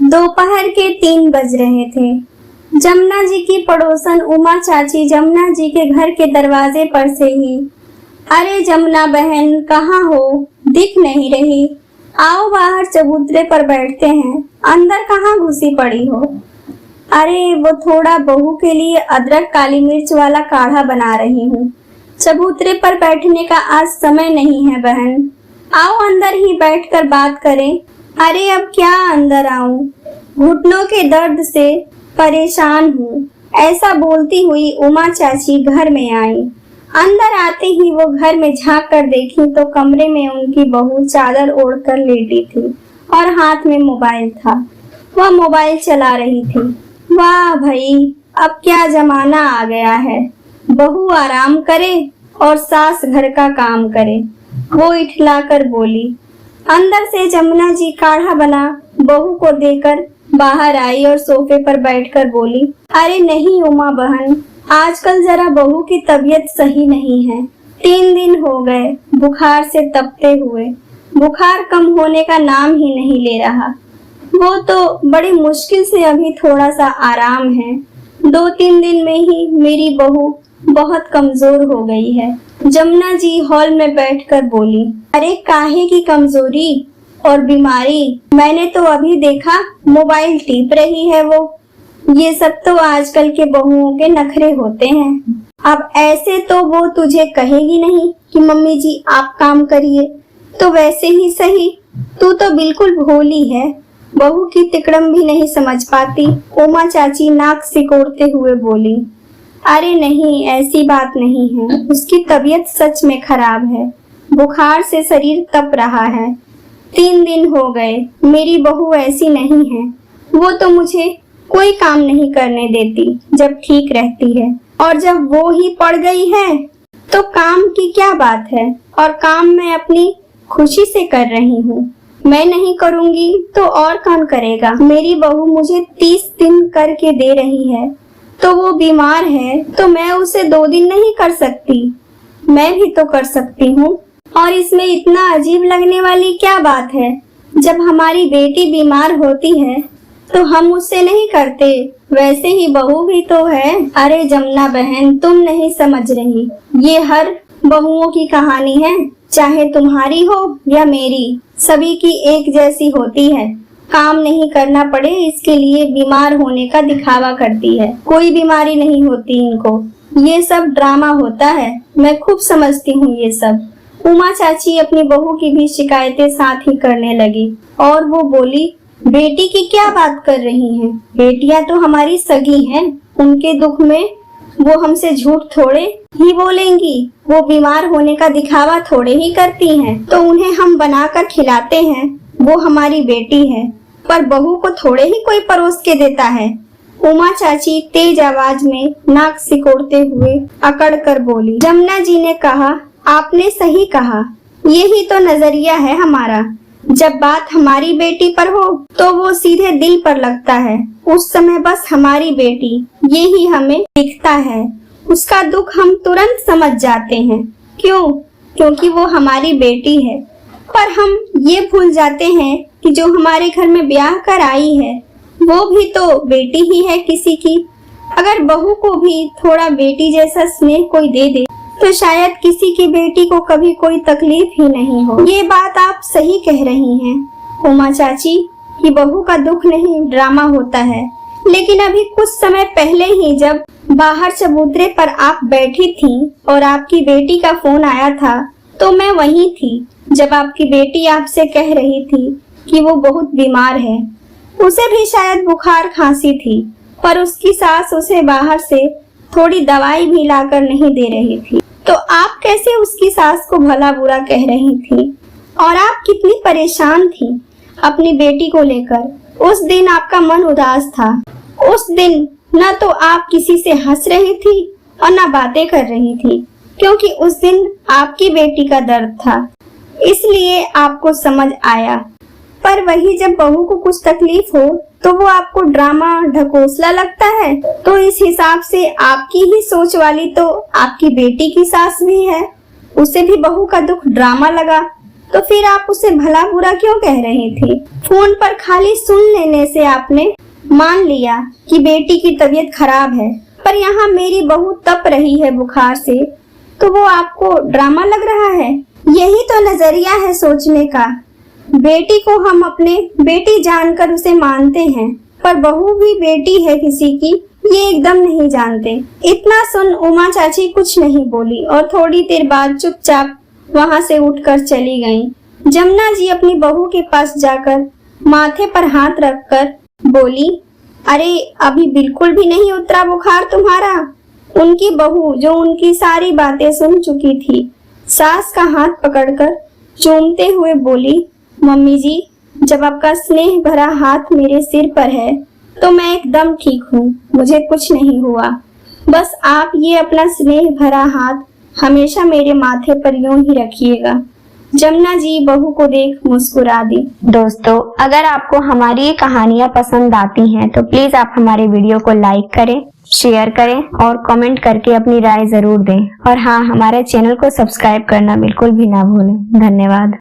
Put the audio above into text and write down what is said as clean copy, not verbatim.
दोपहर के 3 बज रहे थे। जमुना जी की पड़ोसन उमा चाची जमुना जी के घर के दरवाजे पर से ही, अरे जमुना बहन कहाँ हो, दिख नहीं रही, आओ बाहर चबूतरे पर बैठते हैं, अंदर कहाँ घुसी पड़ी हो। अरे वो थोड़ा बहू के लिए अदरक काली मिर्च वाला काढ़ा बना रही हूँ, चबूतरे पर बैठने का आज समय नहीं है बहन, आओ अंदर ही बैठकर बात करें। अरे अब क्या अंदर आऊं, घुटनों के दर्द से परेशान हूँ, ऐसा बोलती हुई उमा चाची घर में आई। अंदर आते ही वो घर में झांक कर देखी तो कमरे में उनकी बहू चादर ओढ़कर लेटी थी और हाथ में मोबाइल था। वह मोबाइल चला रही थी। वाह भाई, अब क्या जमाना आ गया है, बहू आराम करे और सास घर का काम करे, वो इठलाकर बोली। अंदर से जमुना जी काढ़ा बना बहू को देकर बाहर आई और सोफे पर बैठकर बोली, अरे नहीं उमा बहन, आजकल जरा बहू की तबीयत सही नहीं है, 3 दिन हो गए बुखार से तपते हुए, बुखार कम होने का नाम ही नहीं ले रहा। वो तो बड़ी मुश्किल से अभी थोड़ा सा आराम है, 2-3 दिन में ही मेरी बहू बहुत कमजोर हो गई है। जमुना जी हॉल में बैठकर बोली, अरे काहे की कमजोरी और बीमारी, मैंने तो अभी देखा मोबाइल टीप रही है वो, ये सब तो आजकल के बहुओं के नखरे होते हैं। अब ऐसे तो वो तुझे कहेगी नहीं कि मम्मी जी आप काम करिए, तो वैसे ही सही तू तो बिल्कुल भोली है, बहू की तिकड़म भी नहीं समझ पाती। उमा चाची नाक सिकोड़ते हुए बोली, अरे नहीं ऐसी बात नहीं है, उसकी तबीयत सच में खराब है, बुखार से शरीर तप रहा है, 3 दिन हो गए, मेरी बहू ऐसी नहीं है, वो तो मुझे कोई काम नहीं करने देती जब ठीक रहती है, और जब वो ही पड़ गई है तो काम की क्या बात है, और काम मैं अपनी खुशी से कर रही हूँ, मैं नहीं करूँगी तो और कौन करेगा। मेरी बहू मुझे 30 दिन करके दे रही है, तो वो बीमार है तो मैं उसे 2 दिन नहीं कर सकती, मैं भी तो कर सकती हूँ, और इसमें इतना अजीब लगने वाली क्या बात है। जब हमारी बेटी बीमार होती है तो हम उससे नहीं करते, वैसे ही बहू भी तो है। अरे जमुना बहन तुम नहीं समझ रही, ये हर बहुओं की कहानी है, चाहे तुम्हारी हो या मेरी, सभी की एक जैसी होती है, काम नहीं करना पड़े इसके लिए बीमार होने का दिखावा करती है, कोई बीमारी नहीं होती इनको, ये सब ड्रामा होता है, मैं खूब समझती हूँ ये सब। उमा चाची अपनी बहू की भी शिकायतें साथ ही करने लगी और वो बोली, बेटी की क्या बात कर रही हैं, बेटियां तो हमारी सगी हैं, उनके दुख में वो हमसे झूठ थोड़े ही बोलेंगी, वो बीमार होने का दिखावा थोड़े ही करती हैं, तो उन्हें हम बनाकर खिलाते हैं, वो हमारी बेटी है, पर बहू को थोड़े ही कोई परोस के देता है। उमा चाची तेज आवाज में नाक सिकोड़ते हुए अकड़ कर बोली। जमुना जी ने कहा, आपने सही कहा, यही तो नजरिया है हमारा, जब बात हमारी बेटी पर हो तो वो सीधे दिल पर लगता है, उस समय बस हमारी बेटी यही हमें दिखता है, उसका दुख हम तुरंत समझ जाते हैं, क्यों? क्योंकि वो हमारी बेटी है, पर हम ये भूल जाते हैं कि जो हमारे घर में ब्याह कर आई है वो भी तो बेटी ही है किसी की। अगर बहू को भी थोड़ा बेटी जैसा स्नेह कोई दे दे तो शायद किसी की बेटी को कभी कोई तकलीफ ही नहीं हो। ये बात आप सही कह रही हैं उमा चाची कि बहू का दुख नहीं ड्रामा होता है, लेकिन अभी कुछ समय पहले ही जब बाहर चबूतरे पर आप बैठी थी और आपकी बेटी का फोन आया था तो मैं वहीं थी जब आपकी बेटी आपसे कह रही थी कि वो बहुत बीमार है, उसे भी शायद बुखार खांसी थी, पर उसकी सास उसे बाहर से थोड़ी दवाई भी लाकर नहीं दे रही थी, तो आप कैसे उसकी सास को भला बुरा कह रही थी, और आप कितनी परेशान थी अपनी बेटी को लेकर। उस दिन आपका मन उदास था, उस दिन न तो आप किसी से हंस रही थी और न बातें कर रही थी, क्योंकि उस दिन आपकी बेटी का दर्द था, इसलिए आपको समझ आया। पर वही जब बहू को कुछ तकलीफ हो तो वो आपको ड्रामा ढकोसला लगता है, तो इस हिसाब से आपकी ही सोच वाली तो आपकी बेटी की सास भी है, उसे भी बहू का दुख ड्रामा लगा, तो फिर आप उसे भला बुरा क्यों कह रहे थे? फोन पर खाली सुन लेने से आपने मान लिया कि बेटी की तबीयत खराब है, पर यहाँ मेरी बहू तप रही है बुखार से, तो वो आपको ड्रामा लग रहा है? यही तो नजरिया है सोचने का। बेटी को हम अपने बेटी जानकर उसे मानते हैं, पर बहू भी बेटी है किसी की, ये एकदम नहीं जानते। इतना सुन उमा चाची कुछ नहीं बोली और थोड़ी देर बाद चुपचाप वहां से उठकर चली गईं। जमुना जी अपनी बहू के पास जाकर माथे पर हाथ रखकर बोली, अरे अभी बिल्कुल भी नहीं उतरा बुखार तुम्हारा? उनकी बहू जो उनकी सारी बातें सुन चुकी थी, सास का हाथ पकड़कर चूमते हुए बोली, मम्मी जी, जब आपका स्नेह भरा हाथ मेरे सिर पर है तो मैं एकदम ठीक हूँ, मुझे कुछ नहीं हुआ। बस आप ये अपना स्नेह भरा हाथ हमेशा मेरे माथे पर यूं ही रखिएगा। जमुना जी बहू को देख मुस्कुरा दी। दोस्तों, अगर आपको हमारी ये कहानियाँ पसंद आती हैं तो प्लीज आप हमारे वीडियो को लाइक करें, शेयर करें और कमेंट करके अपनी राय जरूर दें। और हाँ, हमारे चैनल को सब्सक्राइब करना बिल्कुल भी ना भूलें। धन्यवाद।